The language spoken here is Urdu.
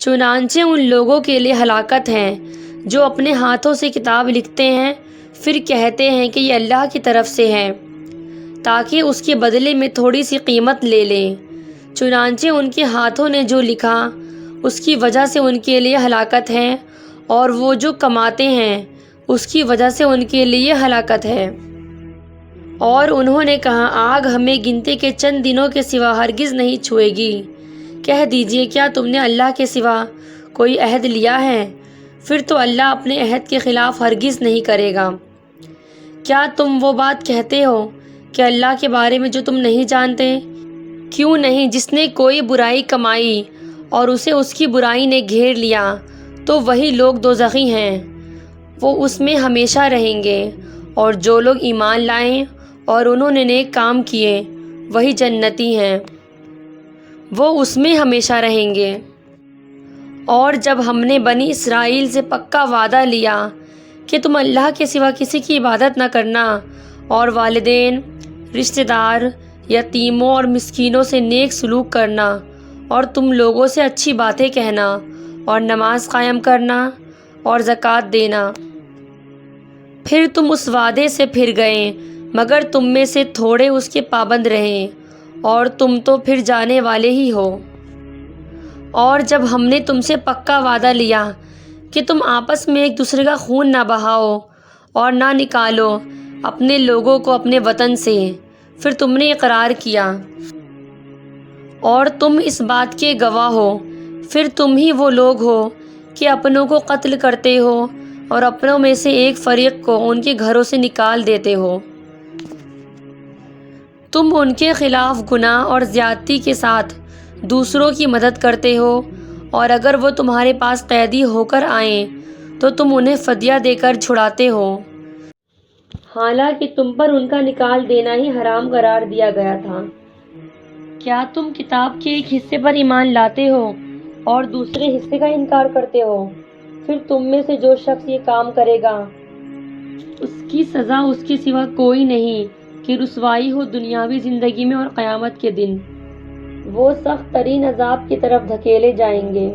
چنانچہ ان لوگوں کے لیے ہلاکت ہے جو اپنے ہاتھوں سے کتاب لکھتے ہیں پھر کہتے ہیں کہ یہ اللہ کی طرف سے ہے تاکہ اس کے بدلے میں تھوڑی سی قیمت لے لیں۔ چنانچہ ان کے ہاتھوں نے جو لکھا اس کی وجہ سے ان کے لیے ہلاکت ہے، اور وہ جو کماتے ہیں اس کی وجہ سے ان کے لیے ہلاکت ہے۔ اور انہوں نے کہا آگ ہمیں گنتی کے چند دنوں کے سوا ہرگز نہیں چھوئے گی۔ کہہ دیجئے کیا تم نے اللہ کے سوا کوئی عہد لیا ہے؟ پھر تو اللہ اپنے عہد کے خلاف ہرگز نہیں کرے گا۔ کیا تم وہ بات کہتے ہو کہ اللہ کے بارے میں جو تم نہیں جانتے؟ کیوں نہیں، جس نے کوئی برائی کمائی اور اسے اس کی برائی نے گھیر لیا تو وہی لوگ دوزخی ہیں، وہ اس میں ہمیشہ رہیں گے، اور جو لوگ ایمان لائیں اور انہوں نے نیک کام کیے وہی جنتی ہیں، وہ اس میں ہمیشہ رہیں گے۔ اور جب ہم نے بنی اسرائیل سے پکا وعدہ لیا کہ تم اللہ کے سوا کسی کی عبادت نہ کرنا اور والدین، رشتہ دار، یتیموں اور مسکینوں سے نیک سلوک کرنا اور تم لوگوں سے اچھی باتیں کہنا اور نماز قائم کرنا اور زکوٰۃ دینا، پھر تم اس وعدے سے پھر گئے مگر تم میں سے تھوڑے اس کے پابند رہے، اور تم تو پھر جانے والے ہی ہو۔ اور جب ہم نے تم سے پکا وعدہ لیا کہ تم آپس میں ایک دوسرے کا خون نہ بہاؤ اور نہ نکالو اپنے لوگوں کو اپنے وطن سے، پھر تم نے اقرار کیا اور تم اس بات کے گواہ ہو، پھر تم ہی وہ لوگ ہو کہ اپنوں کو قتل کرتے ہو اور اپنوں میں سے ایک فریق کو ان کے گھروں سے نکال دیتے ہو۔ تم ان کے خلاف گناہ اور زیادتی کے ساتھ دوسروں کی مدد کرتے ہو، اور اگر وہ تمہارے پاس قیدی ہو کر آئیں تو تم انہیں فدیہ دے کر چھڑاتے ہو، حالانکہ تم پر ان کا نکال دینا ہی حرام قرار دیا گیا تھا۔ کیا تم کتاب کے ایک حصے پر ایمان لاتے ہو اور دوسرے حصے کا انکار کرتے ہو؟ پھر تم میں سے جو شخص یہ کام کرے گا اس کی سزا اس کے سوا کوئی نہیں کہ رسوائی ہو دنیاوی زندگی میں اور قیامت کے دن وہ سخت ترین عذاب کی طرف دھکیلے جائیں گے۔